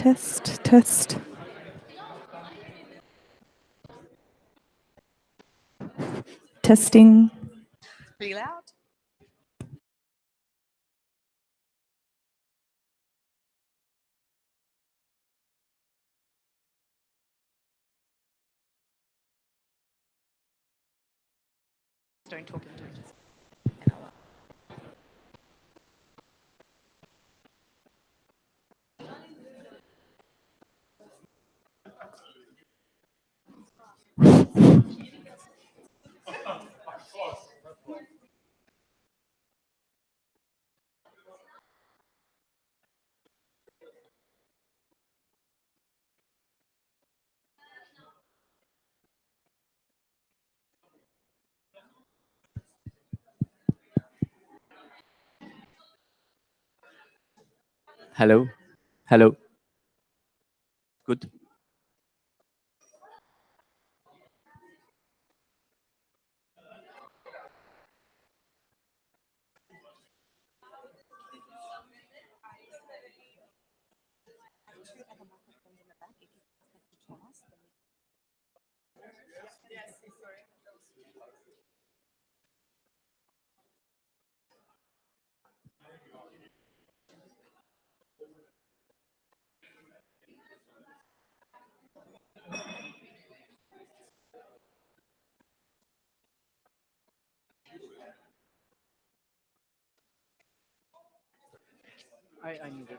Test. Testing. Pretty loud. Don't talk into it. Hello. Hello. Good. I need it.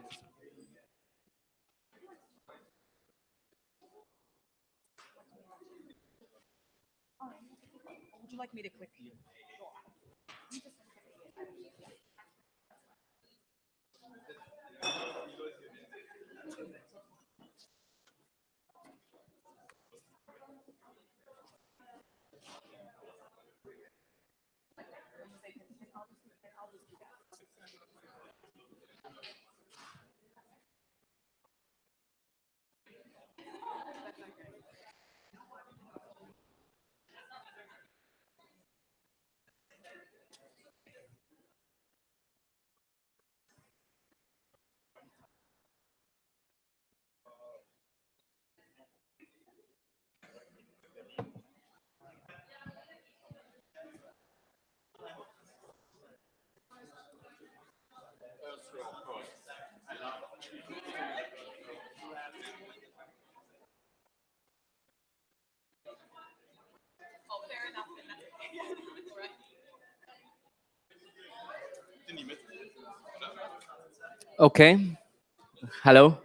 Would you like me to click? Okay. Hello.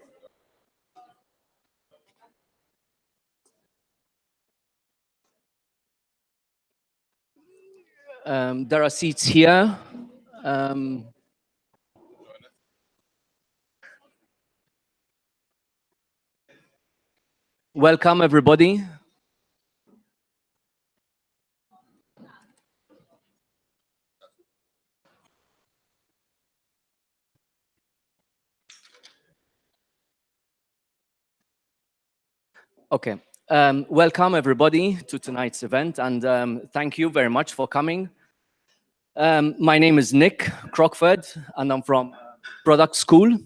There are seats here. Welcome, everybody. Okay. Welcome, everybody, to tonight's event, and thank you very much for coming. My name is Nick Crockford, and I'm from Product School.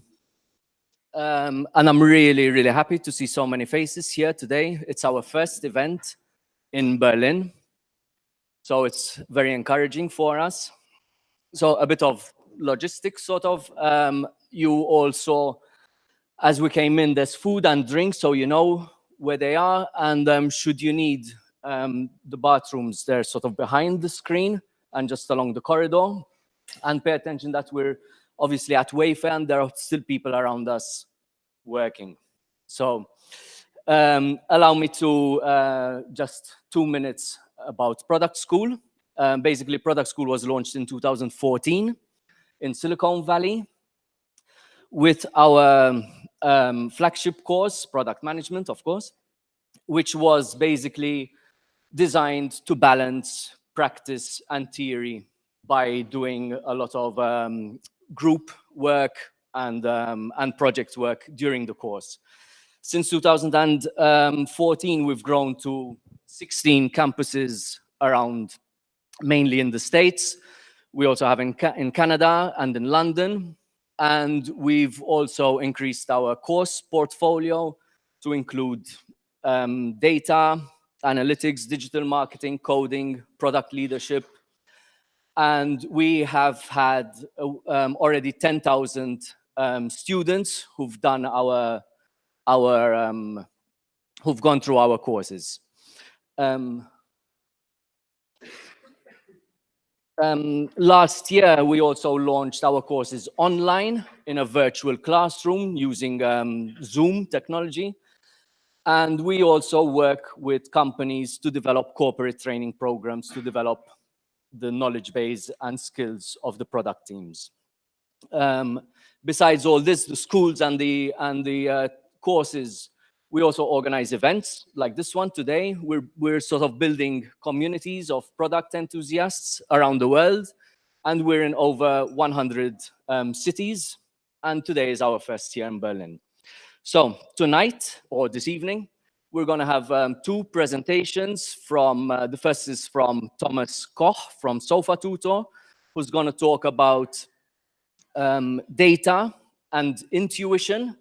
And I'm really, really happy to see so many faces here today. It's our first event in Berlin, so it's very encouraging for us. So a bit of logistics, sort of. You also, as we came in, there's food and drinks, so you know where they are. And should you need the bathrooms, they're sort of behind the screen and just along the corridor. And pay attention that we're obviously at Wayfair and there are still people around us working. So allow me to just 2 minutes about Product School. Basically, Product School was launched in 2014 in Silicon Valley with our flagship course, Product Management, of course, which was basically designed to balance practice and theory by doing a lot of group work and project work during the course. Since 2014, we've grown to 16 campuses around, mainly in the States. We also have in Canada and in London. And we've also increased our course portfolio to include data, analytics, digital marketing, coding, product leadership. And we have had already 10,000 students who've done who've gone through our courses. Last year, we also launched our courses online in a virtual classroom using Zoom technology. And we also work with companies to develop corporate training programs to develop the knowledge base and skills of the product teams. Besides all this, the schools and the courses, we also organize events like this one today. We're sort of building communities of product enthusiasts around the world, and we're in over 100 cities. And today is our first year in Berlin. So tonight or this evening, we're going to have two presentations from, the first is from Thomas Koch from Sofa Tutor, who's going to talk about data and intuition,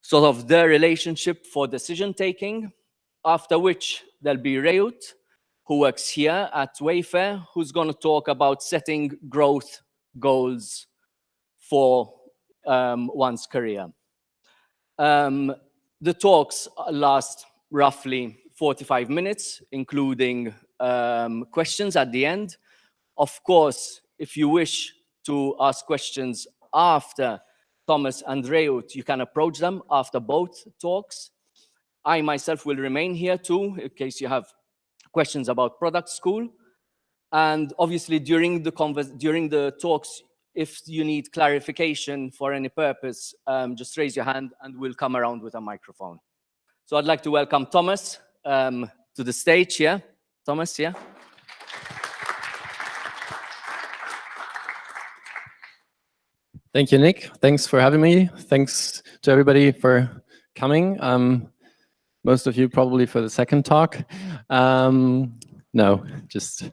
sort of their relationship for decision taking. After which there'll be Reut, who works here at Wayfair, who's going to talk about setting growth goals for one's career. The talks last roughly 45 minutes, including questions at the end. Of course, if you wish to ask questions after Thomas and Reut, you can approach them after both talks. I myself will remain here too, in case you have questions about product school. And obviously during the talks, if you need clarification for any purpose, just raise your hand and we'll come around with a microphone. So I'd like to welcome Thomas to the stage here. Thomas, yeah. Thank you, Nick. Thanks for having me. Thanks to everybody for coming. Most of you probably for the second talk. No, just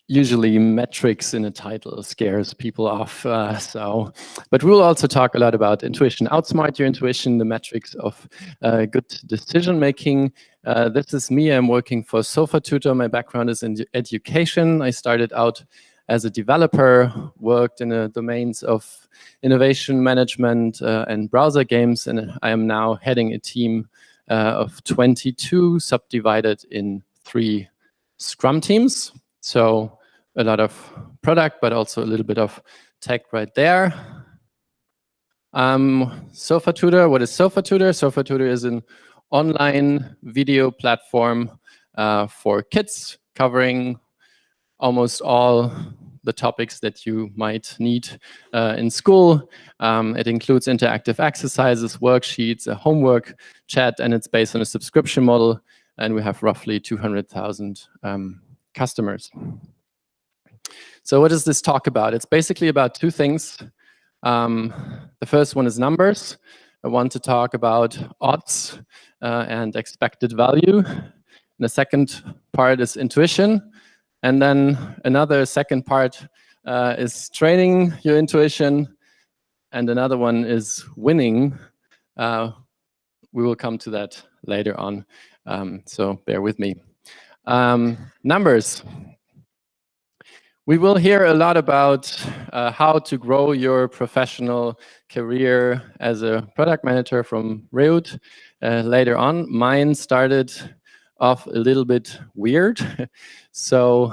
usually metrics in a title scares people off. But we'll also talk a lot about intuition. Outsmart your intuition, the metrics of good decision making. This is me. I'm working for Sofa Tutor. My background is in education. I started out as a developer, worked in the domains of innovation management and browser games, and I am now heading a team of 22, subdivided in 3 Scrum teams. So a lot of product, but also a little bit of tech right there. Sofa Tutor, what is Sofa Tutor? Sofa Tutor is an online video platform for kids, covering almost all the topics that you might need in school. It includes interactive exercises, worksheets, a homework chat, and it's based on a subscription model. And we have roughly 200,000 customers. So what does this talk about? It's basically about 2 things. The first one is numbers. I want to talk about odds and expected value. And the second part is intuition. And then another second part is training your intuition. And another one is winning. We will come to that later on. So bear with me. Numbers. We will hear a lot about how to grow your professional career as a product manager from Reut later on. Mine started off a little bit weird. So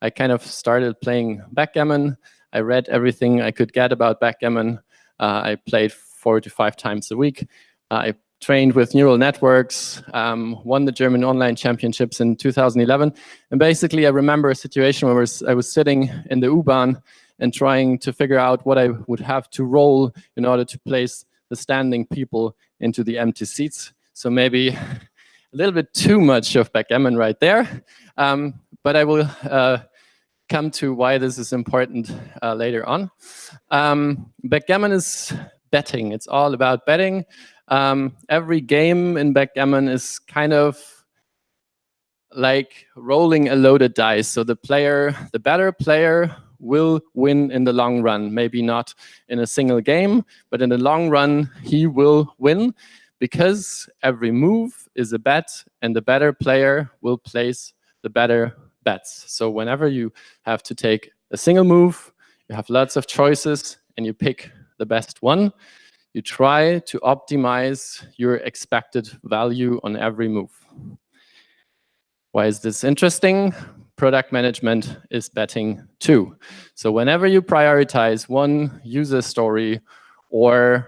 I kind of started playing backgammon. I read everything I could get about backgammon. I played 4 to 5 times a week. I trained with neural networks, won the German online championships in 2011. And basically, I remember a situation where I was sitting in the U-Bahn and trying to figure out what I would have to roll in order to place the standing people into the empty seats. So maybe a little bit too much of backgammon right there. But I will come to why this is important later on. Backgammon is betting. It's all about betting. Every game in backgammon is kind of like rolling a loaded dice. So the better player will win in the long run. Maybe not in a single game, but in the long run, he will win because every move is a bet and the better player will place the better bets. So whenever you have to take a single move, you have lots of choices and you pick the best one. You try to optimize your expected value on every move. Why is this interesting? Product management is betting too. So whenever you prioritize one user story or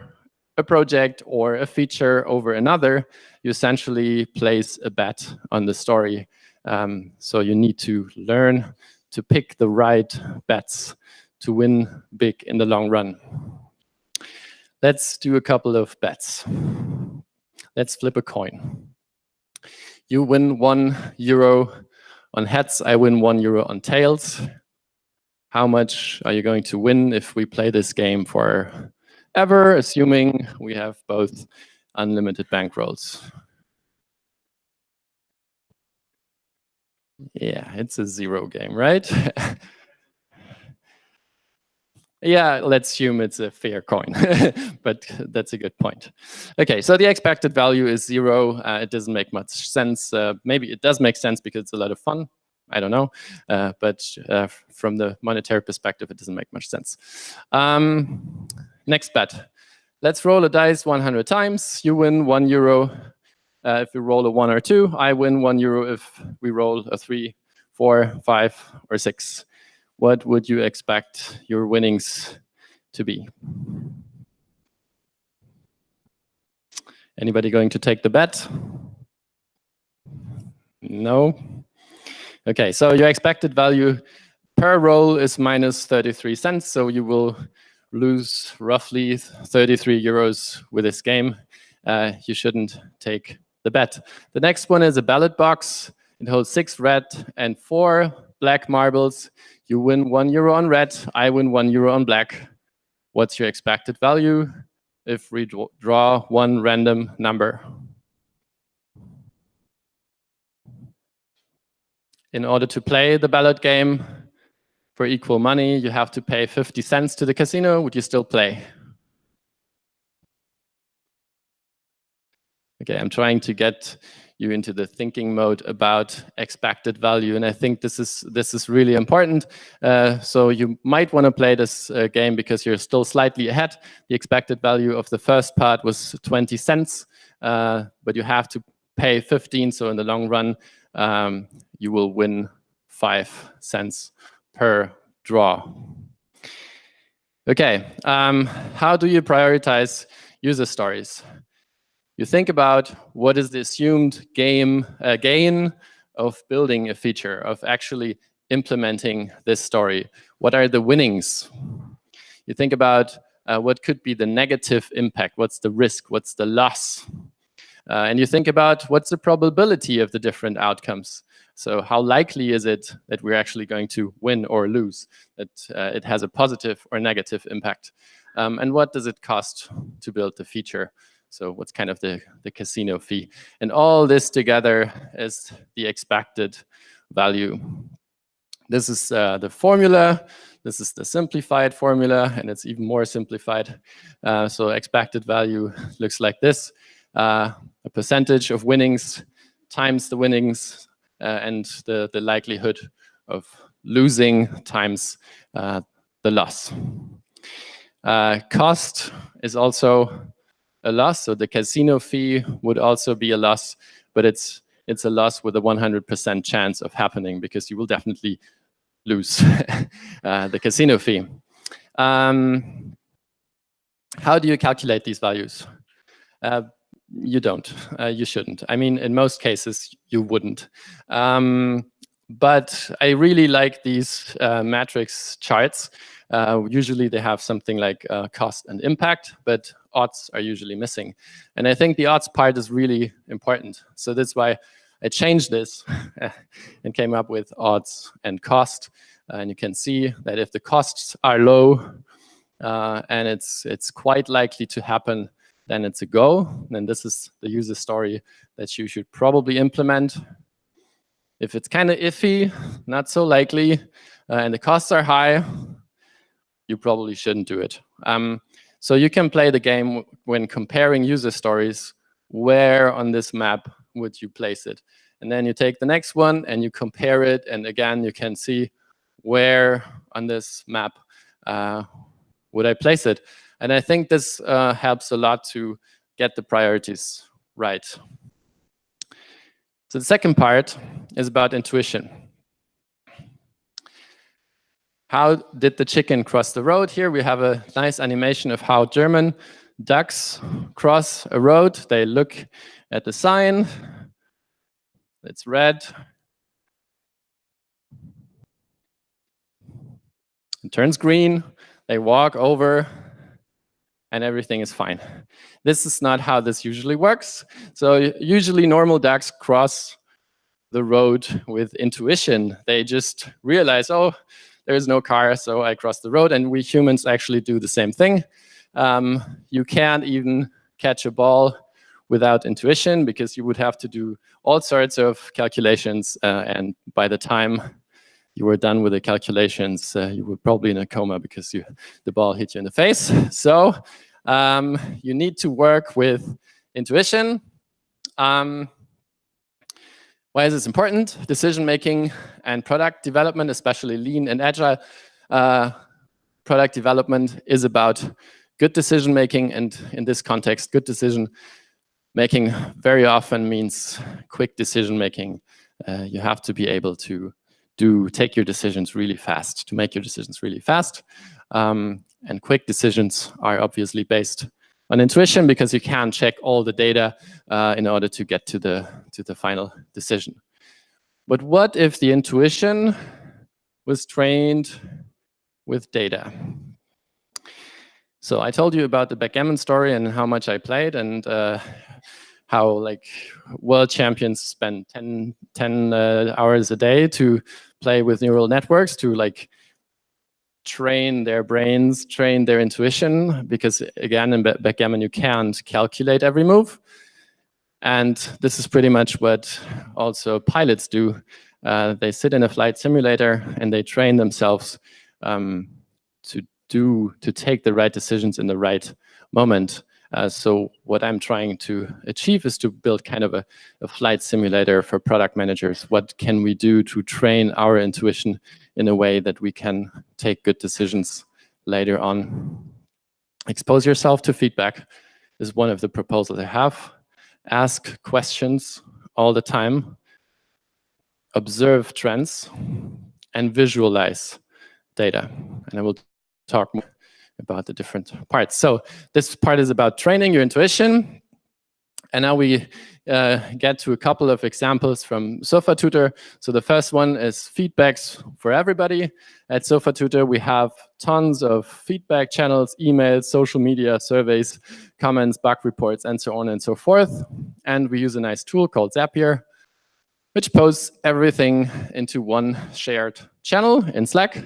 a project or a feature over another, you essentially place a bet on the story. So you need to learn to pick the right bets to win big in the long run. Let's do a couple of bets. Let's flip a coin. You win €1 on heads, I win €1 on tails. How much are you going to win if we play this game forever, assuming we have both unlimited bankrolls? Yeah, it's a zero game, right? Yeah, let's assume it's a fair coin, but that's a good point. Okay, so the expected value is 0. It doesn't make much sense. Maybe it does make sense because it's a lot of fun. I don't know, but from the monetary perspective, it doesn't make much sense. Next bet. Let's roll a dice 100 times. You win €1 if you roll a 1 or 2. I win €1 if we roll a 3, 4, 5, or 6. What would you expect your winnings to be? Anybody going to take the bet? No? Okay, so your expected value per roll is minus 33 cents, so you will lose roughly €33 with this game. You shouldn't take the bet. The next one is a ballot box. It holds 6 red and 4 black marbles. You win €1 on red, I win €1 on black. What's your expected value if we draw one random number? In order to play the ballot game for equal money, you have to pay 50 cents to the casino. Would you still play? Okay, I'm trying to get you into the thinking mode about expected value, and I think this is really important. So you might want to play this game because you're still slightly ahead. The expected value of the first part was 20 cents, but you have to pay 15. So in the long run, you will win 5 cents per draw. Okay, how do you prioritize user stories? You think about what is the assumed gain of building a feature, of actually implementing this story. What are the winnings? You think about what could be the negative impact, what's the risk, what's the loss? And you think about what's the probability of the different outcomes. So how likely is it that we're actually going to win or lose, that it has a positive or negative impact? And what does it cost to build the feature? So what's kind of the casino fee? And all this together is the expected value. This is the formula. This is the simplified formula, and it's even more simplified. So expected value looks like this. A percentage of winnings times the winnings and the likelihood of losing times the loss. Cost is also a loss, so the casino fee would also be a loss, but it's a loss with a 100% chance of happening because you will definitely lose the casino fee. How do you calculate these values? You don't. You shouldn't. I mean, in most cases, you wouldn't. But I really like these matrix charts. Usually they have something like cost and impact, but odds are usually missing. And I think the odds part is really important. So that's why I changed this and came up with odds and cost. And you can see that if the costs are low and it's quite likely to happen, then it's a go. Then this is the user story that you should probably implement. If it's kind of iffy, not so likely, and the costs are high, you probably shouldn't do it. So you can play the game when comparing user stories. Where on this map would you place it? And then you take the next one and you compare it, and again you can see where on this map would I place it. And I think this helps a lot to get the priorities right. So the second part is about intuition. How did the chicken cross the road? Here we have a nice animation of how German ducks cross a road. They look at the sign. It's red. It turns green. They walk over, and everything is fine. This is not how this usually works. So usually normal ducks cross the road with intuition. They just realize, oh, there is no car, so I cross the road. And we humans actually do the same thing. You can't even catch a ball without intuition, because you would have to do all sorts of calculations. And by the time you were done with the calculations, you were probably in a coma because the ball hit you in the face. So you need to work with intuition. Why is this important? Decision-making and product development, especially lean and agile product development, is about good decision-making. And in this context, good decision-making very often means quick decision-making. You have to be able to take your decisions really fast, to make your decisions really fast. And quick decisions are obviously based on intuition, because you can check all the data in order to get to the final decision. But what if the intuition was trained with data? So I told you about the backgammon story and how much I played, and how like world champions spend 10 hours a day to play with neural networks to like train their brains, train their intuition, because again, in backgammon, you can't calculate every move. And this is pretty much what also pilots do. They sit in a flight simulator and they train themselves to take the right decisions in the right moment. So what I'm trying to achieve is to build kind of a flight simulator for product managers. What can we do to train our intuition in a way that we can take good decisions later on? Expose yourself to feedback is one of the proposals I have. Ask questions all the time. Observe trends and visualize data. And I will talk more about the different parts. So this part is about training your intuition. And now we get to a couple of examples from SofaTutor. So the first one is feedbacks for everybody. At SofaTutor, we have tons of feedback channels, emails, social media, surveys, comments, bug reports, and so on and so forth. And we use a nice tool called Zapier, which posts everything into one shared channel in Slack.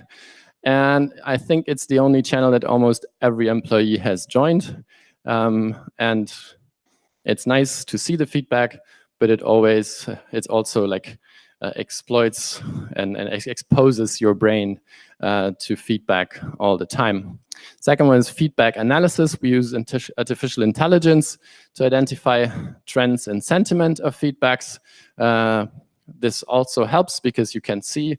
And I think it's the only channel that almost every employee has joined. And it's nice to see the feedback, but it's also like exploits and exposes your brain to feedback all the time. Second one is feedback analysis. We use artificial intelligence to identify trends and sentiment of feedbacks. This also helps because you can see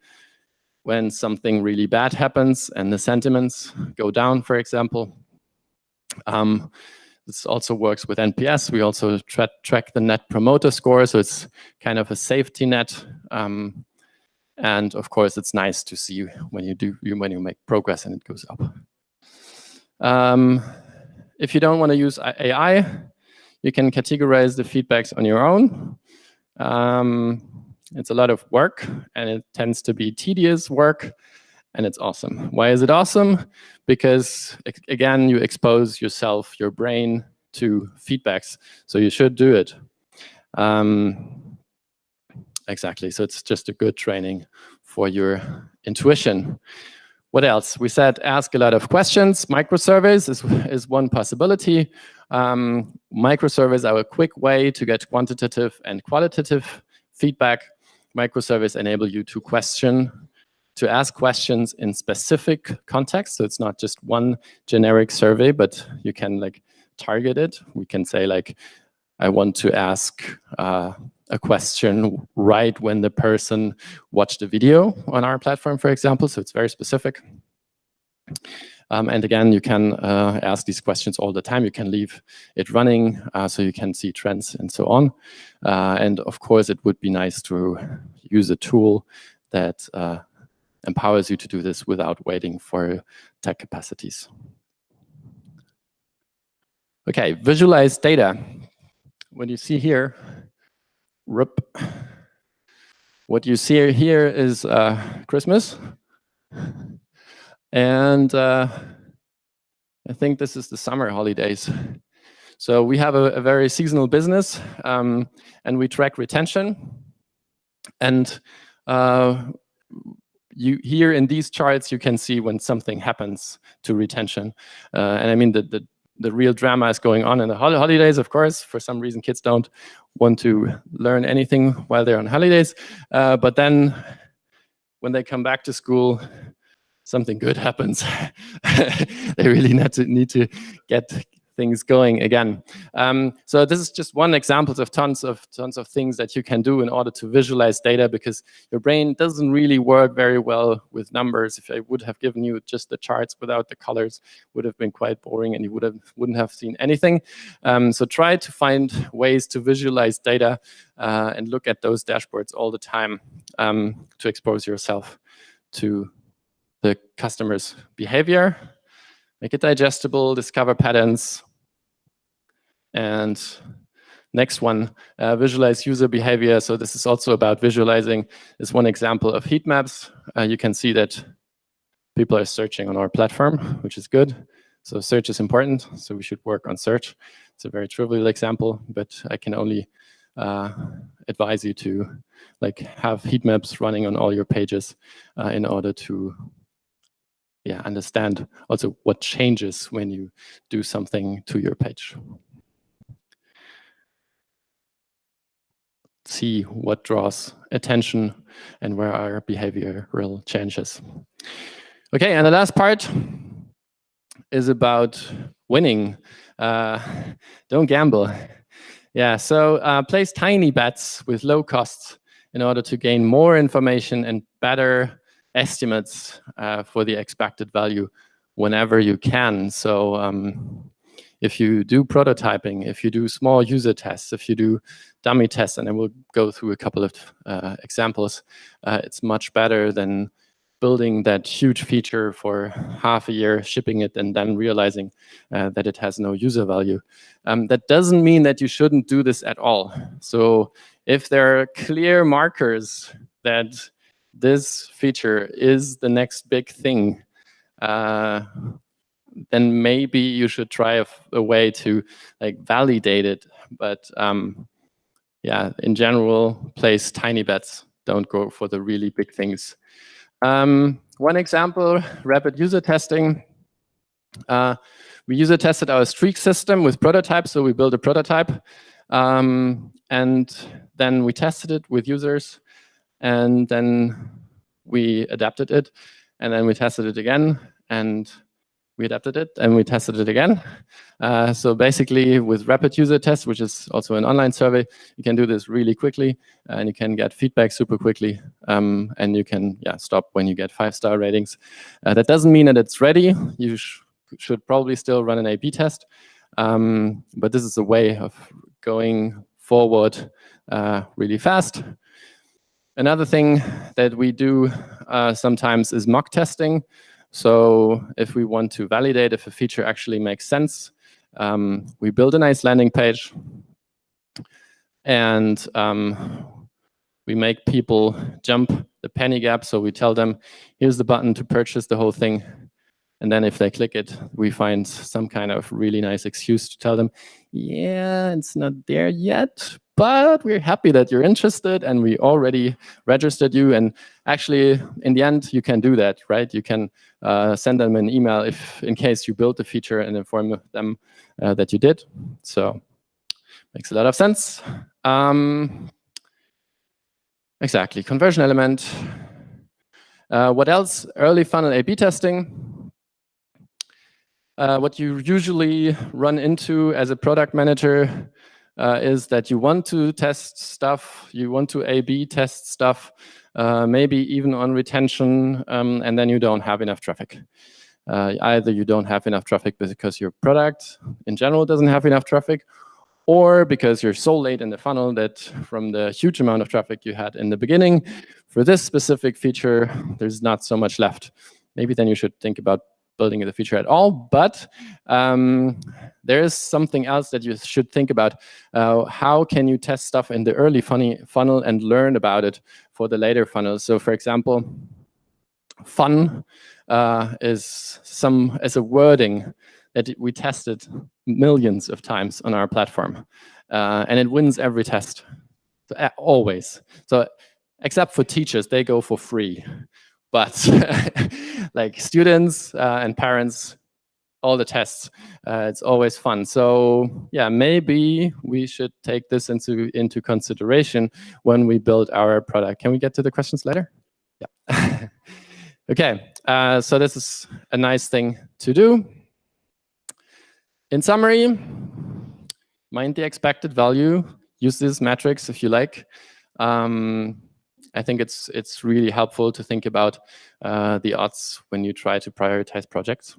when something really bad happens and the sentiments go down, for example. This also works with NPS. We also track the Net Promoter Score, so it's kind of a safety net. And of course, it's nice to see when you make progress and it goes up. If you don't want to use AI, you can categorize the feedbacks on your own. It's a lot of work, and it tends to be tedious work, and it's awesome. Why is it awesome? Because, again, you expose yourself, your brain, to feedbacks, so you should do it. Exactly, so it's just a good training for your intuition. What else? We said ask a lot of questions. Microsurveys is one possibility. Microsurveys are a quick way to get quantitative and qualitative feedback. Microsurveys enable you to question to ask questions in specific context. So it's not just one generic survey, but you can like target it. We can say like, I want to ask a question right when the person watched a video on our platform, for example. So it's very specific. And again, you can ask these questions all the time. You can leave it running so you can see trends and so on. And of course, it would be nice to use a tool that empowers you to do this without waiting for tech capacities. Okay, visualize data. What you see here, what you see here is Christmas. And I think this is the summer holidays. So we have a very seasonal business, and we track retention. And here in these charts, you can see when something happens to retention. And I mean, the real drama is going on in the holidays, of course. For some reason, kids don't want to learn anything while they're on holidays. But then when they come back to school, something good happens. They really need to get things going again. So this is just one example of tons of things that you can do in order to visualize data, because your brain doesn't really work very well with numbers. If I would have given you just the charts without the colors, would have been quite boring, and you wouldn't have seen anything. So try to find ways to visualize data and look at those dashboards all the time to expose yourself to the customer's behavior, make it digestible, discover patterns. And next one, visualize user behavior. So this is also about visualizing. This one example of heat maps. You can see that people are searching on our platform, which is good. So search is important, so we should work on search. It's a very trivial example, but I can only advise you to like have heat maps running on all your pages in order to understand also what changes when you do something to your page. See what draws attention and where are behavioral changes. Okay, and the last part is about winning. Don't gamble. Yeah, so place tiny bets with low costs in order to gain more information and better estimates for the expected value whenever you can. So if you do prototyping, if you do small user tests, if you do dummy tests, and I will go through a couple of examples, it's much better than building that huge feature for half a year, shipping it, and then realizing that it has no user value. That doesn't mean that you shouldn't do this at all. So if there are clear markers that this feature is the next big thing, then maybe you should try a way to like validate it. But yeah, in general, place tiny bets. Don't go for the really big things. One example, rapid user testing. We user tested our streak system with prototypes. So we built a prototype, and then we tested it with users, and then we adapted it, and then we tested it again, and we adapted it, and we tested it again. So basically, with rapid user tests, which is also an online survey, you can do this really quickly, and you can get feedback super quickly, and you can stop when you get 5-star ratings. That doesn't mean that it's ready. You should probably still run an A/B test, but this is a way of going forward really fast. Another thing that we do sometimes is mock testing. So if we want to validate if a feature actually makes sense, we build a nice landing page, and we make people jump the penny gap. So we tell them, here's the button to purchase the whole thing. And then if they click it, we find some kind of really nice excuse to tell them, yeah, it's not there yet, but we're happy that you're interested, and we already registered you. And actually, in the end, you can do that, right? You can send them an email in case you built the feature, and inform them that you did. So makes a lot of sense. Exactly, conversion element. What else? Early funnel A/B testing. What you usually run into as a product manager is that you want to test stuff, you want to A/B test stuff, maybe even on retention, and then you don't have enough traffic. Either you don't have enough traffic because your product in general doesn't have enough traffic, or because you're so late in the funnel that from the huge amount of traffic you had in the beginning, for this specific feature, there's not so much left. Maybe then you should think about building the feature at all, but there is something else that you should think about. How can you test stuff in the early funnel and learn about it for the later funnel? So for example, fun is a wording that we tested millions of times on our platform, and it wins every test, so, always. So except for teachers, they go for free, but like students and parents, all the tests, it's always fun. So yeah, maybe we should take this into consideration when we build our product. Can we get to the questions later? Yeah. Okay, so this is a nice thing to do. In summary, mind the expected value. Use these metrics if you like. I think it's really helpful to think about the odds when you try to prioritize projects.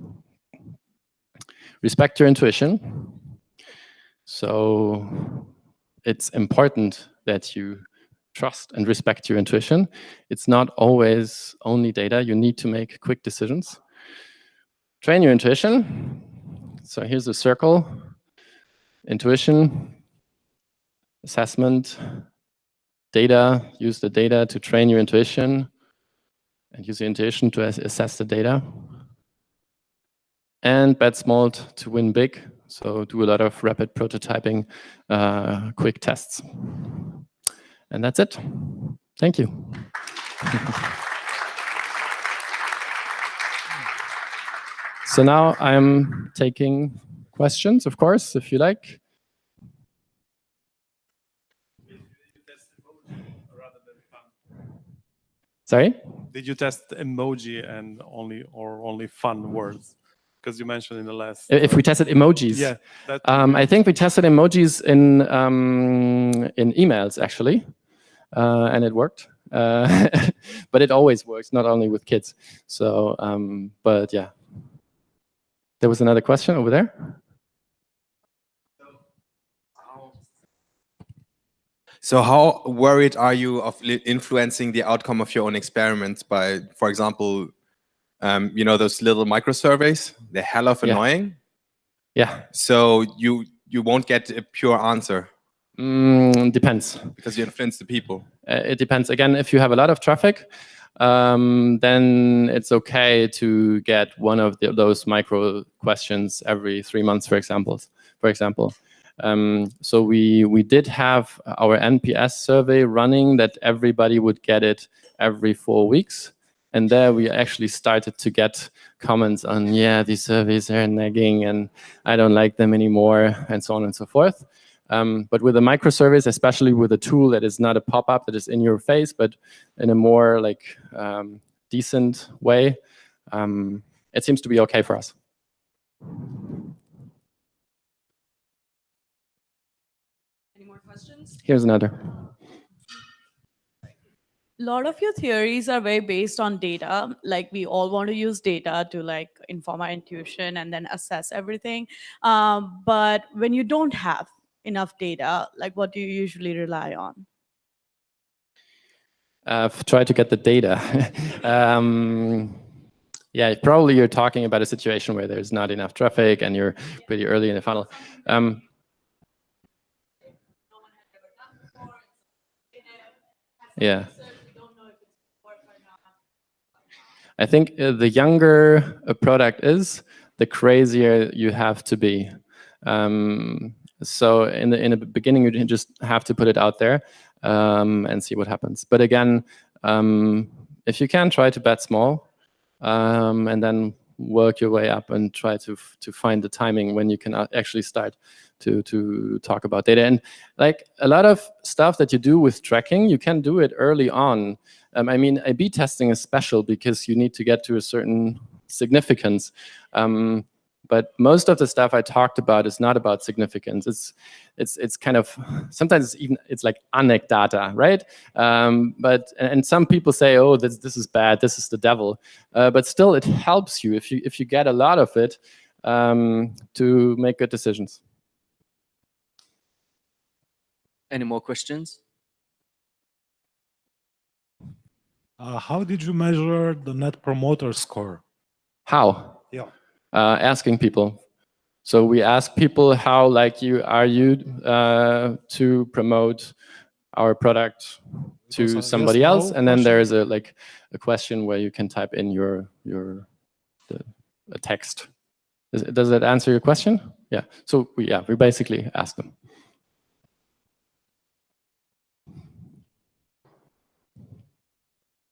Respect your intuition. So it's important that you trust and respect your intuition. It's not always only data. You need to make quick decisions. Train your intuition. So here's a circle. Intuition, assessment, data. Use the data to train your intuition, and use your intuition to assess the data. And bet small to win big. So do a lot of rapid prototyping, quick tests. And that's it. Thank you. So now I'm taking questions, of course, if you like. Sorry? Did you test emoji and only fun words? Because you mentioned in the last. If we tested emojis, yeah, I think we tested emojis in emails actually, and it worked. But it always works, not only with kids. So, but yeah. There was another question over there. So how worried are you of influencing the outcome of your own experiments by, for example, you know, those little micro surveys? They're hell of annoying. Yeah. So you won't get a pure answer. Depends. Because you influence the people. It depends. Again, if you have a lot of traffic, then it's okay to get one of those micro questions every 3 months, for example. So we did have our NPS survey running that everybody would get it every 4 weeks. And there we actually started to get comments on, yeah, these surveys are nagging and I don't like them anymore, and so on and so forth. But with the micro surveys, especially with a tool that is not a pop-up that is in your face, but in a more like decent way, it seems to be okay for us. Any more questions? Here's another. A lot of your theories are very based on data. Like we all want to use data to like inform our intuition and then assess everything. But when you don't have enough data, like what do you usually rely on? Try to get the data. Yeah, probably you're talking about a situation where there's not enough traffic and you're pretty early in the funnel. Yeah. I think the younger a product is, the crazier you have to be. So in the beginning, you just have to put it out there and see what happens. But again, if you can, try to bet small and then work your way up and try to find the timing when you can actually start to talk about data. And like a lot of stuff that you do with tracking, you can do it early on. I mean, A/B testing is special because you need to get to a certain significance. But most of the stuff I talked about is not about significance. It's kind of, sometimes it's like anecdata, right? And some people say, oh, this is bad, this is the devil. But still, it helps you if you get a lot of it to make good decisions. Any more questions? How did you measure the Net Promoter Score? How? Yeah. Asking people. So we ask people, how like you are you to promote our product to somebody yes, else, no and then there is question. a question where you can type in a text. Does that answer your question? Yeah. So we basically ask them.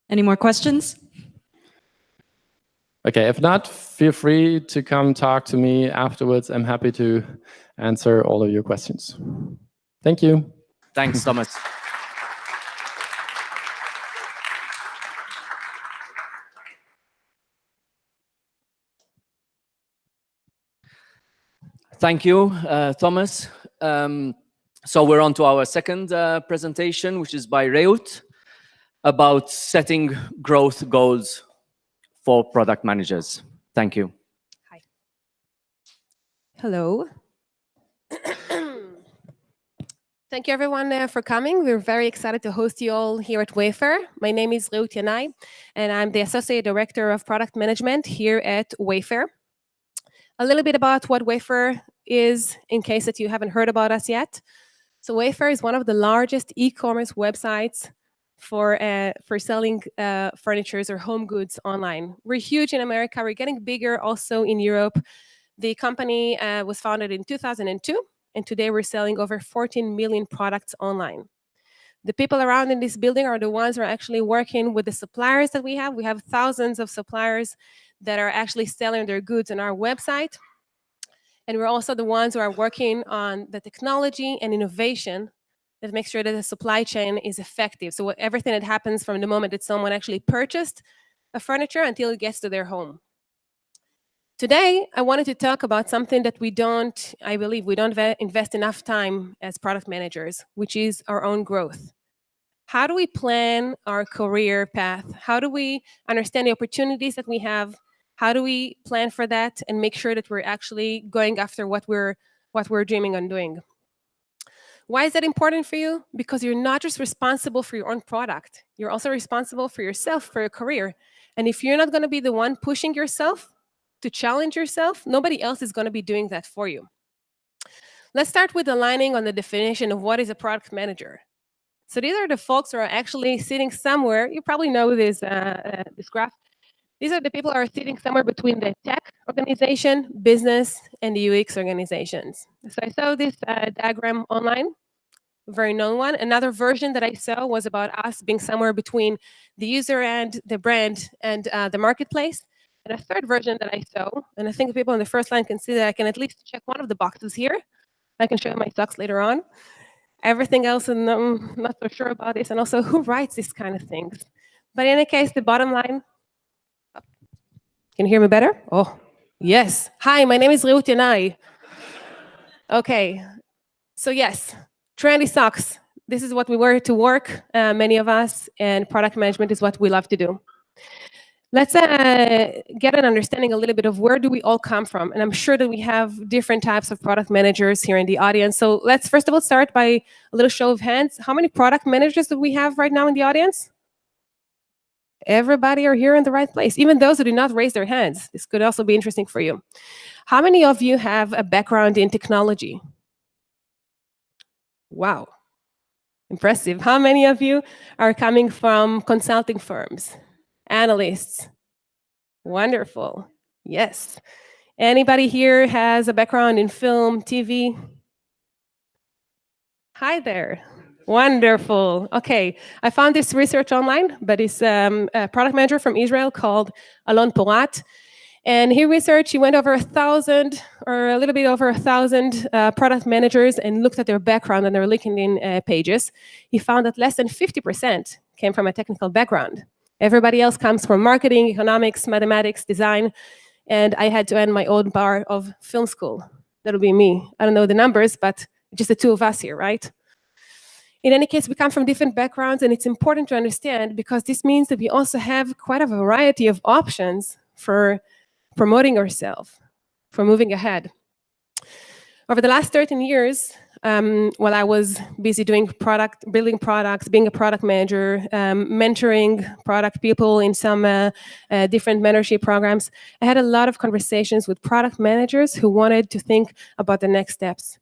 Any more questions? Okay, if not, feel free to come talk to me afterwards. I'm happy to answer all of your questions. Thank you. Thanks, Thomas. Thank you, Thomas. So we're on to our second presentation, which is by Reut, about setting growth goals for product managers. Thank you. Hi. Hello. Thank you everyone for coming. We're very excited to host you all here at Wayfair. My name is Reut Yanai, and I'm the Associate Director of Product Management here at Wayfair. A little bit about what Wayfair is, in case that you haven't heard about us yet. So Wayfair is one of the largest e-commerce websites for selling furniture or home goods online. We're huge in America. We're getting bigger also in Europe. The company was founded in 2002, and today we're selling over 14 million products online. The people around in this building are the ones who are actually working with the suppliers that we have. We have thousands of suppliers that are actually selling their goods on our website. And we're also the ones who are working on the technology and innovation that makes sure that the supply chain is effective. So everything that happens from the moment that someone actually purchased a furniture until it gets to their home. Today, I wanted to talk about something that I believe we don't invest enough time as product managers, which is our own growth. How do we plan our career path? How do we understand the opportunities that we have? How do we plan for that and make sure that we're actually going after what we're dreaming on doing? Why is that important for you? Because you're not just responsible for your own product. You're also responsible for yourself, for your career. And if you're not going to be the one pushing yourself to challenge yourself, nobody else is going to be doing that for you. Let's start with aligning on the definition of what is a product manager. So these are the folks who are actually sitting somewhere. You probably know this graph. These are the people who are sitting somewhere between the tech organization, business, and the UX organizations. So I saw this diagram online, very known one. Another version that I saw was about us being somewhere between the user and the brand and the marketplace. And a third version that I saw, and I think people on the first line can see that I can at least check one of the boxes here. I can show you my socks later on. Everything else, I'm not so sure about this. And also, who writes these kind of things? But in any case, the bottom line. Can you hear me better? Oh, yes. Hi, my name is Reut Yanai. Okay. So yes, trendy socks. This is what we wear to work, many of us, and product management is what we love to do. Let's get an understanding a little bit of where do we all come from. And I'm sure that we have different types of product managers here in the audience. So let's first of all start by a little show of hands. How many product managers do we have right now in the audience? Everybody are here in the right place, even those who did not raise their hands. This could also be interesting for you. How many of you have a background in technology? Wow, impressive. How many of you are coming from consulting firms? Analysts? Wonderful. Yes. Anybody here has a background in film, TV? Hi there. Wonderful. Okay, I found this research online, but it's a product manager from Israel called Alon Porat. And he researched, he went over 1,000 or a little bit over 1,000 product managers and looked at their background and their LinkedIn pages. He found that less than 50% came from a technical background. Everybody else comes from marketing, economics, mathematics, design, and I had to end my own bar of film school. That'll be me. I don't know the numbers, but just the two of us here, right? In any case, we come from different backgrounds, and it's important to understand because this means that we also have quite a variety of options for promoting ourselves, for moving ahead. Over the last 13 years, while I was busy doing building products, being a product manager, mentoring product people in some different mentorship programs, I had a lot of conversations with product managers who wanted to think about the next steps.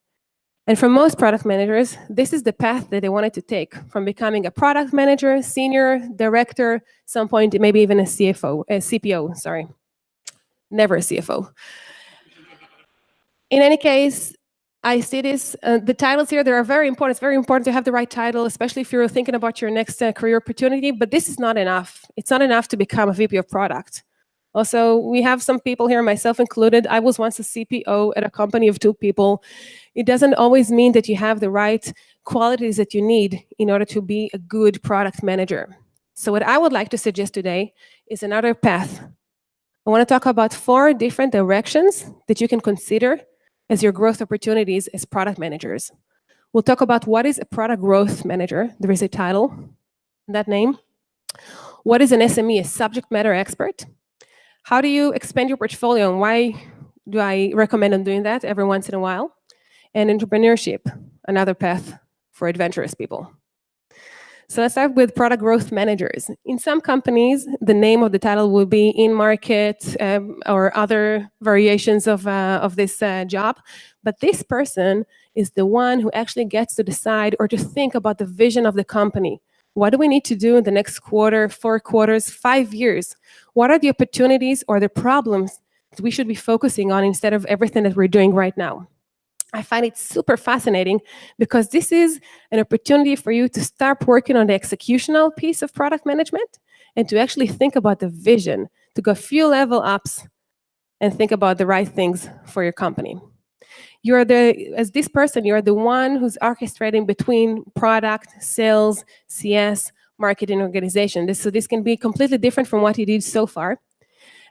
And for most product managers, this is the path that they wanted to take, from becoming a product manager, senior, director, some point maybe even a CPO, sorry. Never a CFO. In any case, I see this, the titles here, they are very important. It's very important to have the right title, especially if you're thinking about your next career opportunity, but this is not enough. It's not enough to become a VP of product. Also, we have some people here, myself included. I was once a CPO at a company of 2 people. It doesn't always mean that you have the right qualities that you need in order to be a good product manager. So what I would like to suggest today is another path. I want to talk about 4 different directions that you can consider as your growth opportunities as product managers. We'll talk about what is a product growth manager. There is a title, that name. What is an SME, a subject matter expert? How do you expand your portfolio, and why do I recommend on doing that every once in a while? And entrepreneurship, another path for adventurous people. So let's start with product growth managers. In some companies, the name of the title will be in market or other variations of this job. But this person is the one who actually gets to decide or to think about the vision of the company. What do we need to do in the next quarter, 4 quarters, 5 years? What are the opportunities or the problems that we should be focusing on instead of everything that we're doing right now? I find it super fascinating because this is an opportunity for you to start working on the executional piece of product management and to actually think about the vision, to go a few level ups and think about the right things for your company. As this person, you're the one who's orchestrating between product, sales, CS, marketing, organization. So this can be completely different from what you did so far.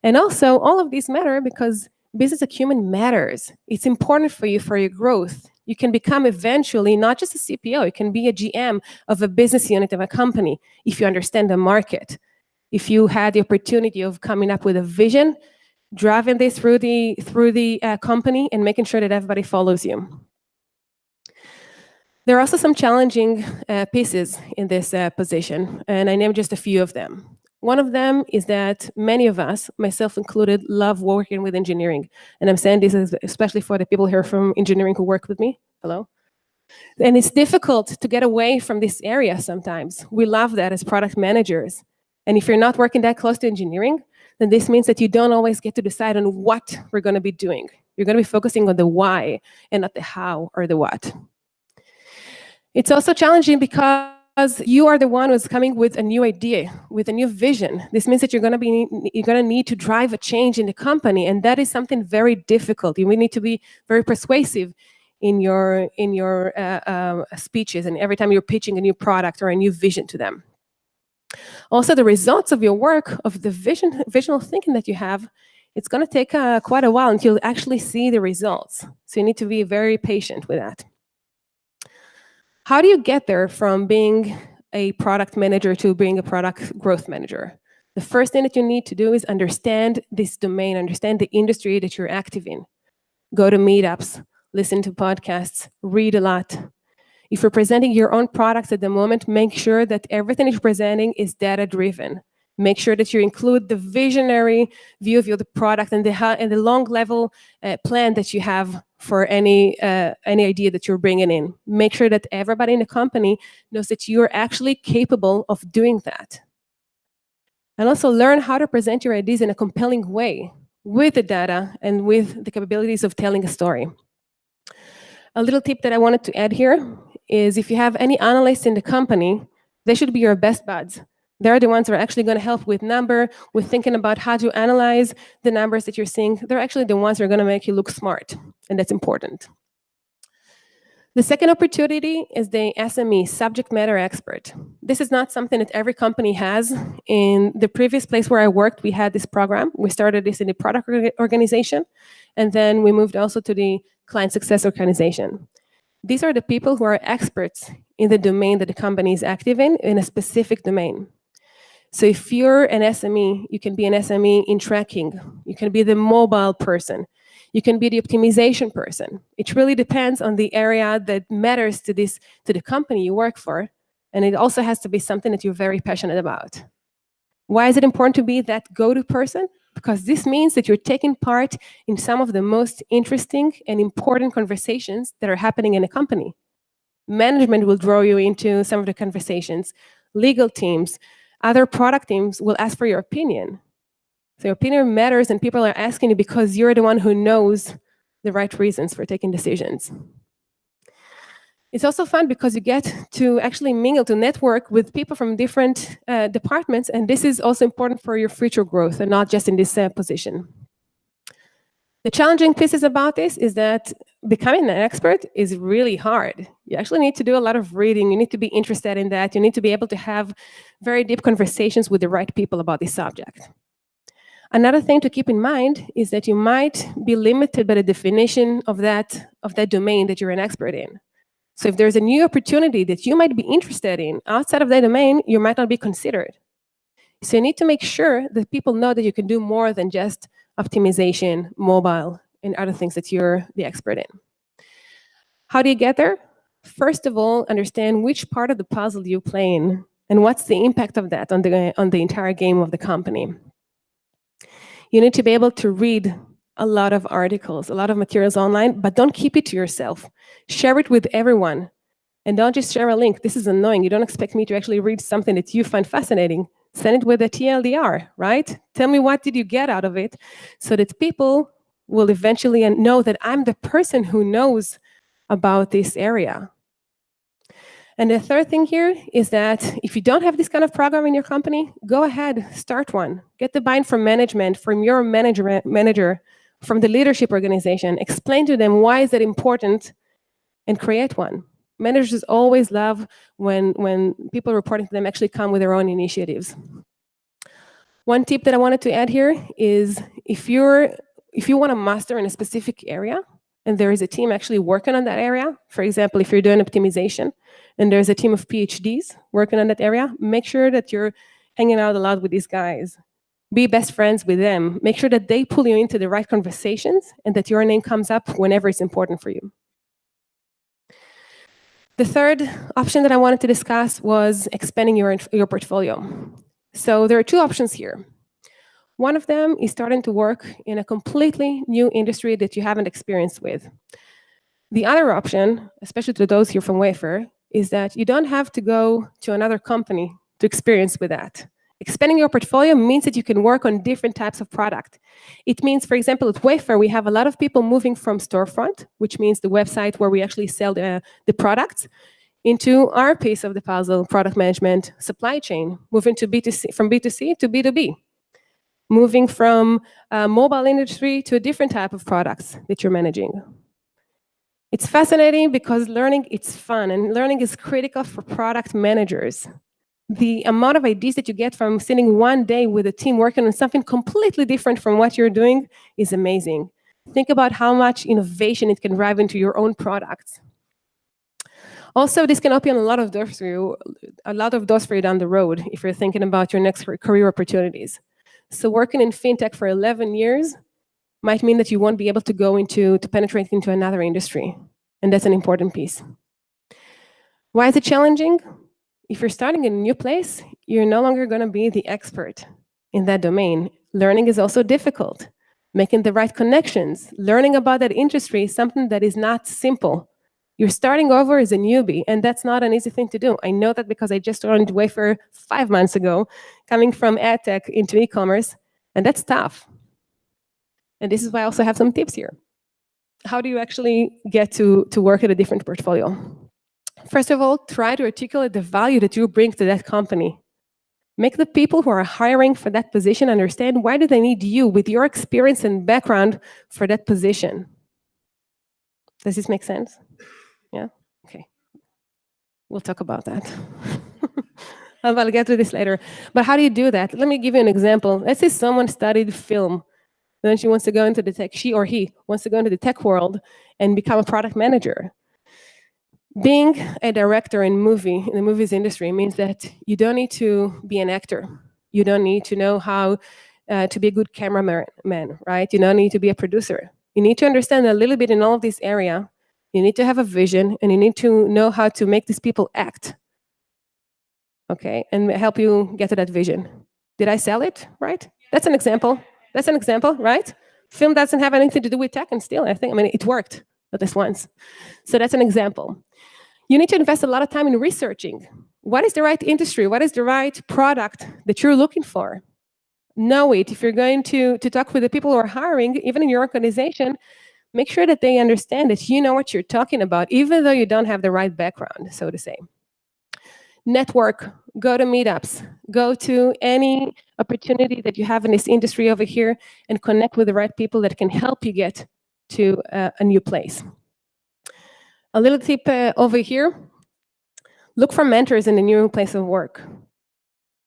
And also, all of these matter because business acumen matters. It's important for you for your growth. You can become eventually not just a CPO, you can be a GM of a business unit of a company if you understand the market. If you had the opportunity of coming up with a vision, driving this through the company and making sure that everybody follows you. There are also some challenging pieces in this position, and I named just a few of them. One of them is that many of us, myself included, love working with engineering. And I'm saying this especially for the people here from engineering who work with me. Hello. And it's difficult to get away from this area sometimes. We love that as product managers. And if you're not working that close to engineering, then this means that you don't always get to decide on what we're going to be doing. You're going to be focusing on the why and not the how or the what. It's also challenging because you are the one who's coming with a new idea, with a new vision. This means that you're going to need to drive a change in the company, and that is something very difficult. You need to be very persuasive in your speeches and every time you're pitching a new product or a new vision to them. Also, the results of your work, of the visual thinking that you have, it's going to take quite a while until you actually see the results. So you need to be very patient with that. How do you get there from being a product manager to being a product growth manager? The first thing that you need to do is understand this domain, understand the industry that you're active in. Go to meetups, listen to podcasts, read a lot. If you're presenting your own products at the moment, make sure that everything you're presenting is data-driven. Make sure that you include the visionary view of your product and the long-level plan that you have for any idea that you're bringing in. Make sure that everybody in the company knows that you're actually capable of doing that. And also learn how to present your ideas in a compelling way with the data and with the capabilities of telling a story. A little tip that I wanted to add here is if you have any analysts in the company, they should be your best buds. They're the ones who are actually going to help with with thinking about how to analyze the numbers that you're seeing. They're actually the ones who are going to make you look smart, and that's important. The second opportunity is the SME, subject matter expert. This is not something that every company has. In the previous place where I worked, we had this program. We started this in the product organization, and then we moved also to the client success organization. These are the people who are experts in the domain that the company is active in a specific domain. So if you're an SME, you can be an SME in tracking. You can be the mobile person. You can be the optimization person. It really depends on the area that matters to the company you work for. And it also has to be something that you're very passionate about. Why is it important to be that go-to person? Because this means that you're taking part in some of the most interesting and important conversations that are happening in a company. Management will draw you into some of the conversations. Legal teams, other product teams will ask for your opinion. So your opinion matters, and people are asking you because you're the one who knows the right reasons for taking decisions. It's also fun because you get to actually mingle, to network with people from different departments, and this is also important for your future growth and not just in this position. The challenging pieces about this is that becoming an expert is really hard. You actually need to do a lot of reading. You need to be interested in that. You need to be able to have very deep conversations with the right people about this subject. Another thing to keep in mind is that you might be limited by the definition of that domain that you're an expert in. So if there's a new opportunity that you might be interested in outside of that domain, you might not be considered. So you need to make sure that people know that you can do more than just optimization, mobile, and other things that you're the expert in. How do you get there? First of all, understand which part of the puzzle you play in and what's the impact of that on the entire game of the company. You need to be able to read a lot of articles, a lot of materials online, but don't keep it to yourself. Share it with everyone. And don't just share a link. This is annoying. You don't expect me to actually read something that you find fascinating. Send it with a TLDR, right? Tell me what did you get out of it so that people will eventually know that I'm the person who knows about this area. And the third thing here is that if you don't have this kind of program in your company, go ahead, start one. Get the buy-in from management, from your manager, from the leadership organization. Explain to them why is it important and create one. Managers always love when people reporting to them actually come with their own initiatives. One tip that I wanted to add here is if you want to master in a specific area, and there is a team actually working on that area, for example, if you're doing optimization, and there's a team of PhDs working on that area, make sure that you're hanging out a lot with these guys. Be best friends with them. Make sure that they pull you into the right conversations and that your name comes up whenever it's important for you. The third option that I wanted to discuss was expanding your portfolio. So there are two options here. One of them is starting to work in a completely new industry that you haven't experienced with. The other option, especially to those here from Wayfair, is that you don't have to go to another company to experience with that. Expanding your portfolio means that you can work on different types of product. It means, for example, at Wayfair, we have a lot of people moving from storefront, which means the website where we actually sell the products, into our piece of the puzzle, product management, supply chain, moving to B2C, from B2C to B2B, moving from mobile industry to a different type of products that you're managing. It's fascinating because learning, it's fun, and learning is critical for product managers. The amount of ideas that you get from sitting one day with a team working on something completely different from what you're doing is amazing. Think about how much innovation it can drive into your own products. Also, this can open a lot of doors for you down the road if you're thinking about your next career opportunities. So working in fintech for 11 years might mean that you won't be able to go to penetrate into another industry. And that's an important piece. Why is it challenging? If you're starting in a new place, you're no longer going to be the expert in that domain. Learning is also difficult. Making the right connections, learning about that industry is something that is not simple. You're starting over as a newbie, and that's not an easy thing to do. I know that because I just joined Wayfair 5 months ago, coming from ad tech into e-commerce, and that's tough. And this is why I also have some tips here. How do you actually get to work at a different portfolio? First of all, try to articulate the value that you bring to that company. Make the people who are hiring for that position understand why do they need you with your experience and background for that position. Does this make sense? Yeah? Okay. We'll talk about that. I'll get to this later. But how do you do that? Let me give you an example. Let's say someone studied film. Then she wants to go into the tech, she or he wants to go into the tech world and become a product manager. Being a director in the movies industry means that you don't need to be an actor. You don't need to know how to be a good cameraman, right? You don't need to be a producer. You need to understand a little bit in all of this area. You need to have a vision, and you need to know how to make these people act, okay, and help you get to that vision. Did I sell it, right? That's an example. That's an example, right? Film doesn't have anything to do with tech, and still, I mean, it worked, at least once. So that's an example. You need to invest a lot of time in researching. What is the right industry? What is the right product that you're looking for? Know it. If you're going to talk with the people who are hiring, even in your organization, make sure that they understand that you know what you're talking about, even though you don't have the right background, so to say. Network, go to meetups, go to any opportunity that you have in this industry over here and connect with the right people that can help you get to a new place. A little tip over here, look for mentors in a new place of work.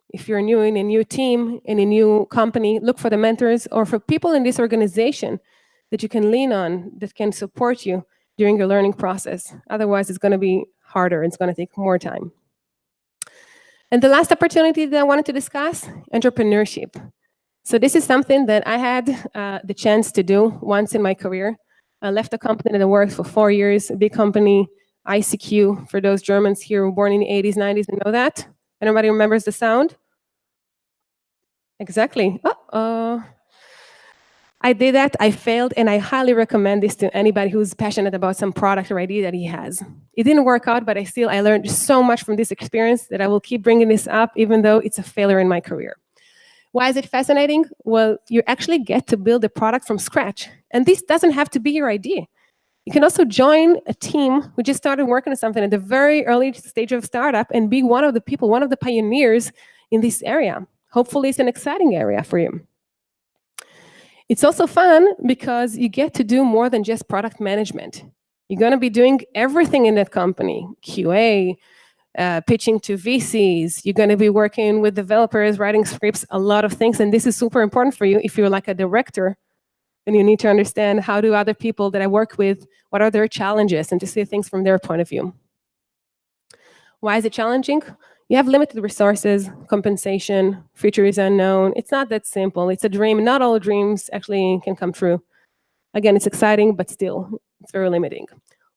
If you're new in a new team, in a new company, look for the mentors or for people in this organization that you can lean on, that can support you during your learning process. Otherwise, it's going to be harder. It's going to take more time. And the last opportunity that I wanted to discuss, entrepreneurship. So this is something that I had the chance to do once in my career. I left a company that I worked for 4 years, a big company, ICQ, for those Germans here who were born in the 80s, 90s, and know that. Anybody remembers the sound? Exactly. I did that, I failed, and I highly recommend this to anybody who's passionate about some product or idea that he has. It didn't work out, but I learned so much from this experience that I will keep bringing this up, even though it's a failure in my career. Why is it fascinating? Well, you actually get to build a product from scratch. And this doesn't have to be your idea. You can also join a team who just started working on something at the very early stage of startup and be one of the people, one of the pioneers in this area. Hopefully, it's an exciting area for you. It's also fun because you get to do more than just product management. You're going to be doing everything in that company, QA, pitching to VCs. You're going to be working with developers, writing scripts, a lot of things. And this is super important for you if you're like a director and you need to understand how do other people that I work with, what are their challenges, and to see things from their point of view. Why is it challenging? You have limited resources, compensation, future is unknown. It's not that simple. It's a dream. Not all dreams actually can come true. Again, it's exciting, but still, it's very limiting.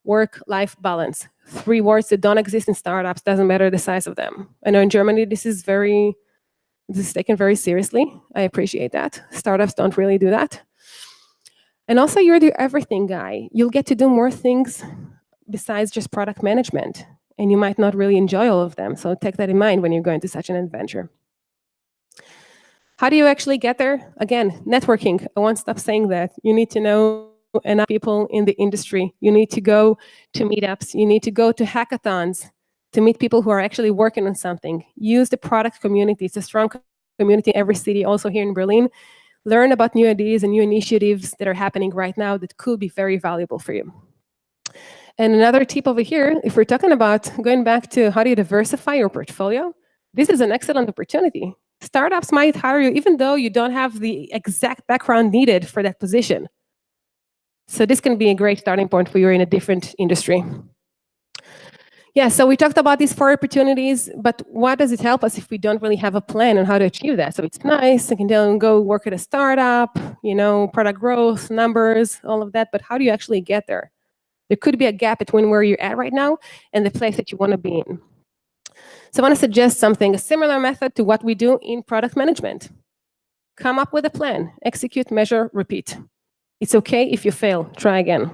Work-life balance. 3 words that don't exist in startups, doesn't matter the size of them. I know in Germany, this is taken very seriously. I appreciate that. Startups don't really do that. And also, you're the everything guy. You'll get to do more things besides just product management. And you might not really enjoy all of them. So take that in mind when you're going to such an adventure. How do you actually get there? Again, networking. I won't stop saying that. You need to know enough people in the industry. You need to go to meetups. You need to go to hackathons to meet people who are actually working on something. Use the product community. It's a strong community in every city, also here in Berlin. Learn about new ideas and new initiatives that are happening right now that could be very valuable for you. And another tip over here, if we're talking about going back to how do you diversify your portfolio, this is an excellent opportunity. Startups might hire you even though you don't have the exact background needed for that position. So this can be a great starting point for you in a different industry. Yeah, so we talked about these 4 opportunities, but what does it help us if we don't really have a plan on how to achieve that? So it's nice, you can go work at a startup, product growth, numbers, all of that, but how do you actually get there? There could be a gap between where you're at right now and the place that you want to be in. So I want to suggest something, a similar method to what we do in product management. Come up with a plan, execute, measure, repeat. It's okay if you fail, try again.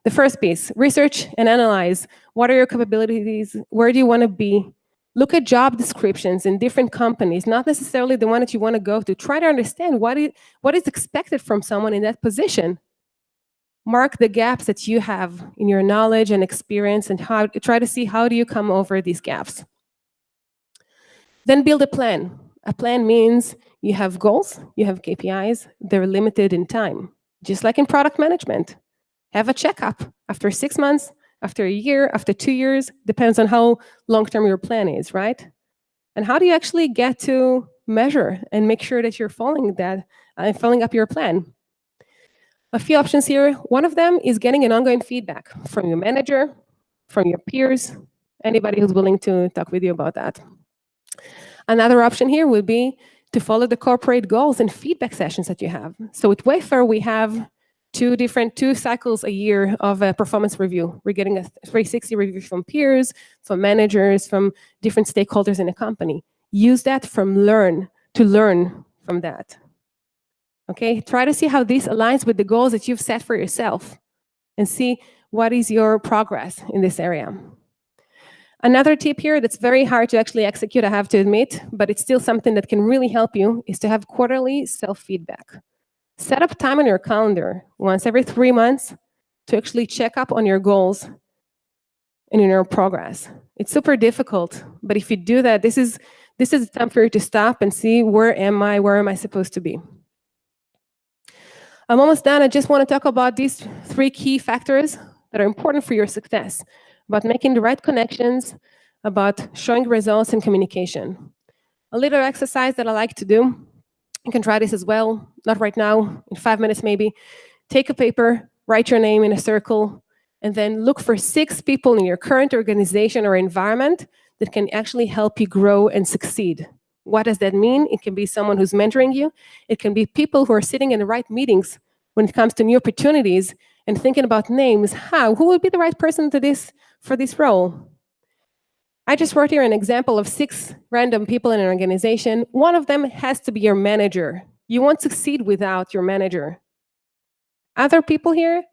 The first piece, research and analyze. What are your capabilities? Where do you want to be? Look at job descriptions in different companies, not necessarily the one that you want to go to. Try to understand what is expected from someone in that position. Mark the gaps that you have in your knowledge and experience and try to see how do you come over these gaps. Then build a plan. A plan means you have goals, you have KPIs, they're limited in time. Just like in product management. Have a checkup after 6 months, after a year, after 2 years, depends on how long-term your plan is, right? And how do you actually get to measure and make sure that you're following that and following up your plan? A few options here. One of them is getting an ongoing feedback from your manager, from your peers, anybody who's willing to talk with you about that. Another option here would be to follow the corporate goals and feedback sessions that you have. So at Wayfair, we have two cycles a year of a performance review. We're getting a 360 review from peers, from managers, from different stakeholders in the company. Use that to learn from that. Okay, try to see how this aligns with the goals that you've set for yourself and see what is your progress in this area. Another tip here that's very hard to actually execute, I have to admit, but it's still something that can really help you, is to have quarterly self-feedback. Set up time on your calendar once every 3 months to actually check up on your goals and in your progress. It's super difficult, but if you do that, this is the time for you to stop and see, where am I supposed to be? I'm almost done. I just want to talk about these 3 key factors that are important for your success, about making the right connections, about showing results and communication. A little exercise that I like to do, you can try this as well, not right now, in 5 minutes maybe. Take a paper, write your name in a circle, and then look for 6 people in your current organization or environment that can actually help you grow and succeed. What does that mean? It can be someone who's mentoring you. It can be people who are sitting in the right meetings when it comes to new opportunities and thinking about names. Who would be the right person for this role? I just wrote here an example of 6 random people in an organization. One of them has to be your manager. You won't succeed without your manager. Other people here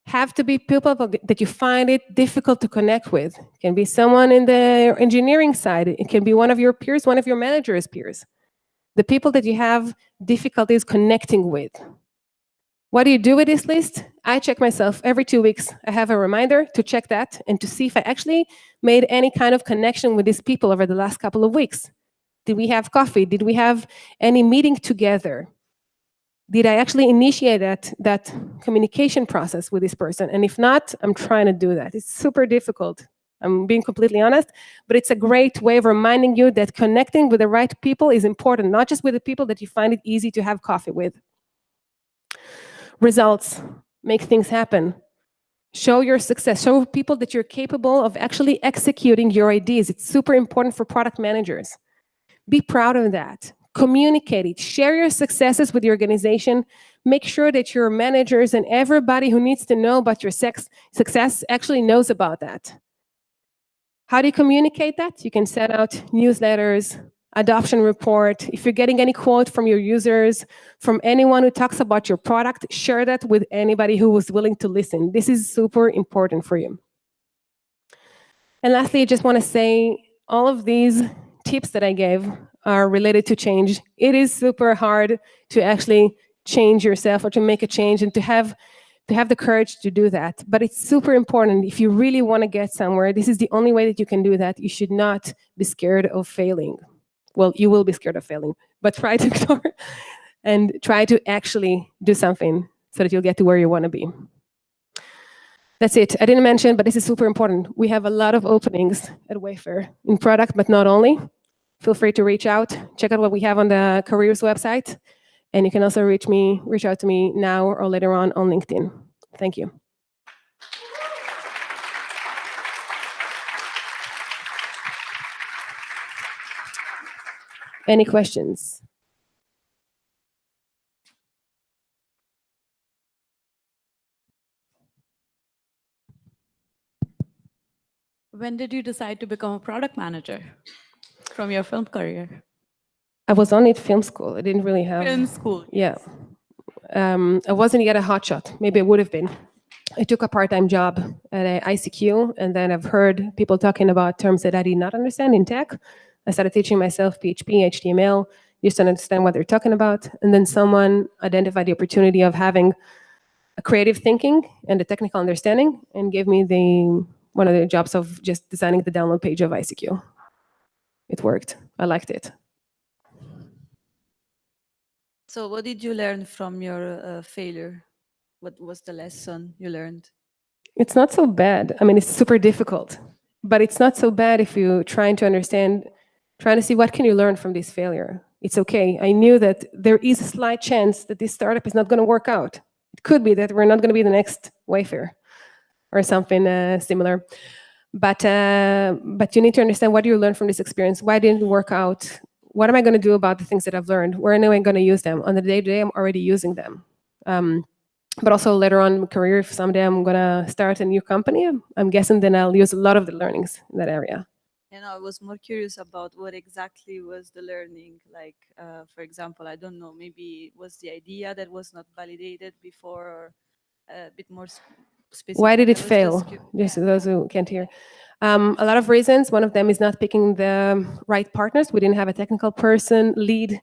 have to be people that you find it difficult to connect with. It can be someone in the engineering side. It can be one of your peers, one of your manager's peers. The people that you have difficulties connecting with. What do you do with this list? I check myself every 2 weeks. I have a reminder to check that and to see if I actually made any kind of connection with these people over the last couple of weeks. Did we have coffee? Did we have any meeting together? Did I actually initiate that communication process with this person? And if not, I'm trying to do that. It's super difficult. I'm being completely honest, but it's a great way of reminding you that connecting with the right people is important, not just with the people that you find it easy to have coffee with. Results. Make things happen. Show your success. Show people that you're capable of actually executing your ideas. It's super important for product managers. Be proud of that. Communicate it. Share your successes with the organization. Make sure that your managers and everybody who needs to know about your success actually knows about that. How do you communicate that? You can send out newsletters, adoption report. If you're getting any quote from your users, from anyone who talks about your product, share that with anybody who is willing to listen. This is super important for you. And lastly, I just want to say all of these tips that I gave are related to change. It is super hard to actually change yourself or to make a change and to have the courage to do that. But it's super important. If you really want to get somewhere, this is the only way that you can do that. You should not be scared of failing. Well, you will be scared of failing, but try to ignore and try to actually do something so that you'll get to where you want to be. That's it. I didn't mention, but this is super important. We have a lot of openings at Wayfair in product, but not only. Feel free to reach out. Check out what we have on the careers website. And you can also reach out to me now or later on LinkedIn. Thank you. Any questions? When did you decide to become a product manager from your film career? I was only at film school. I didn't really have... Film school. Yeah. I wasn't yet a hotshot. Maybe I would have been. I took a part-time job at ICQ, and then I've heard people talking about terms that I did not understand in tech. I started teaching myself PHP, HTML, just to understand what they're talking about. And then someone identified the opportunity of having a creative thinking and a technical understanding and gave me one of the jobs of just designing the download page of ICQ. it worked. I liked it. So what did you learn from your failure? What was the lesson you learned? It's not so bad. I mean, it's super difficult, but it's not so bad if you're trying to understand, trying to see what can you learn from this failure. It's okay. I knew that there is a slight chance that this startup is not going to work out. It could be that we're not going to be the next Wayfair or something similar. But you need to understand, what do you learn from this experience? Why didn't it work out? What am I going to do about the things that I've learned? Where am I going to use them? On the day-to-day, I'm already using them. But also later on in my career, if someday I'm going to start a new company, I'm guessing then I'll use a lot of the learnings in that area. And I was more curious about what exactly was the learning. Like, for example, I don't know, maybe it was the idea that was not validated before, or a bit more specific. Why did it I was fail? just Just those who can't hear. A lot of reasons. One of them is not picking the right partners. We didn't have a technical person lead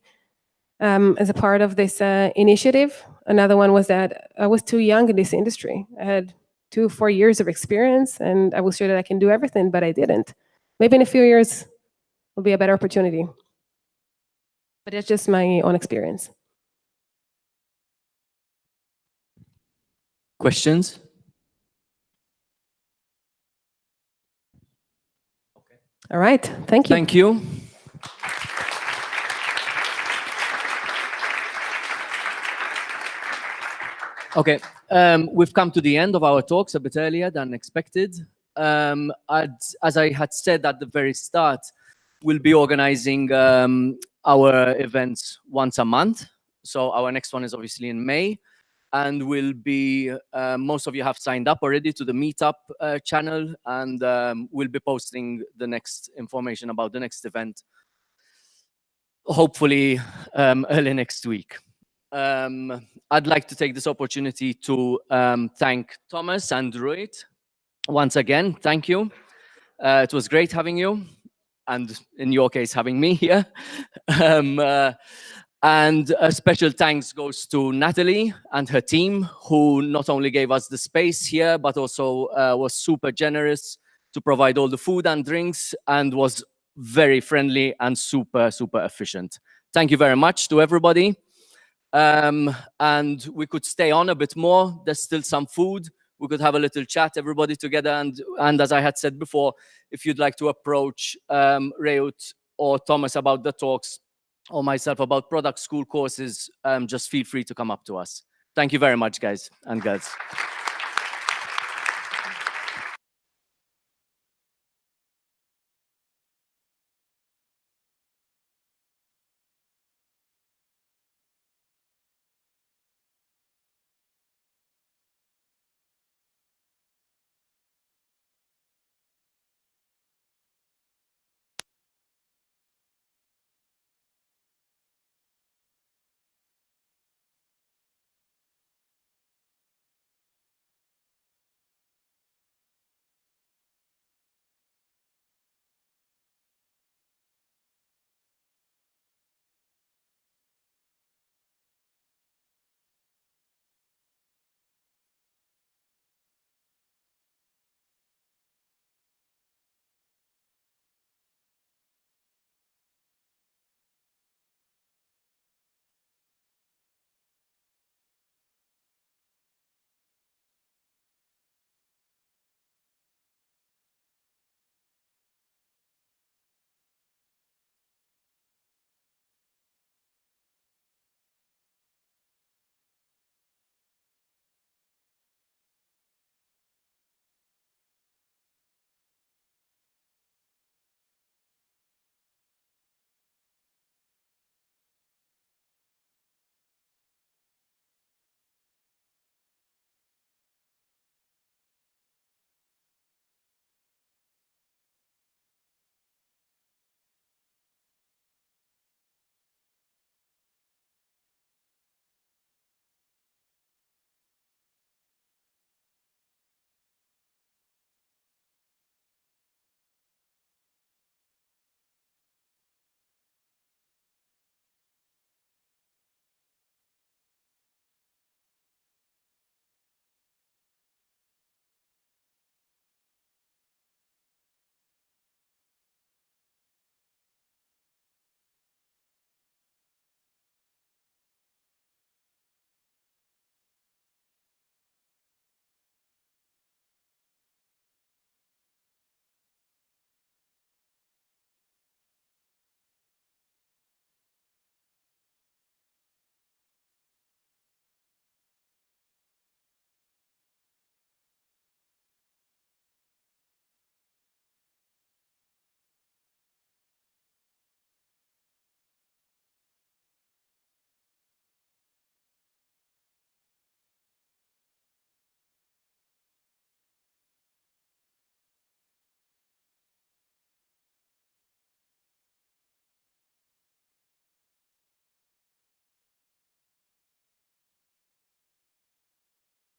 as a part of this initiative. Another one was that I was too young in this industry. I had 2-4 years of experience, and I was sure that I can do everything, but I didn't. Maybe in a few years will be a better opportunity. But that's just my own experience. Questions? All right. Thank you. Thank you. Okay, we've come to the end of our talks a bit earlier than expected. As I had said at the very start, we'll be organizing our events once a month. So our next one is obviously in May, and will be, most of you have signed up already to the Meetup channel, and we'll be posting the next information about the next event, hopefully early next week. I'd like to take this opportunity to thank Thomas and Reut once again. Thank you. It was great having you, and in your case, having me here. And a special thanks goes to Natalie and her team, who not only gave us the space here, but also was super generous to provide all the food and drinks, and was very friendly and super, super efficient. Thank you very much to everybody. And we could stay on a bit more. There's still some food. We could have a little chat, everybody together. And as I had said before, if you'd like to approach Reut or Thomas about the talks, or myself about product school courses, just feel free to come up to us. Thank you very much, guys and girls.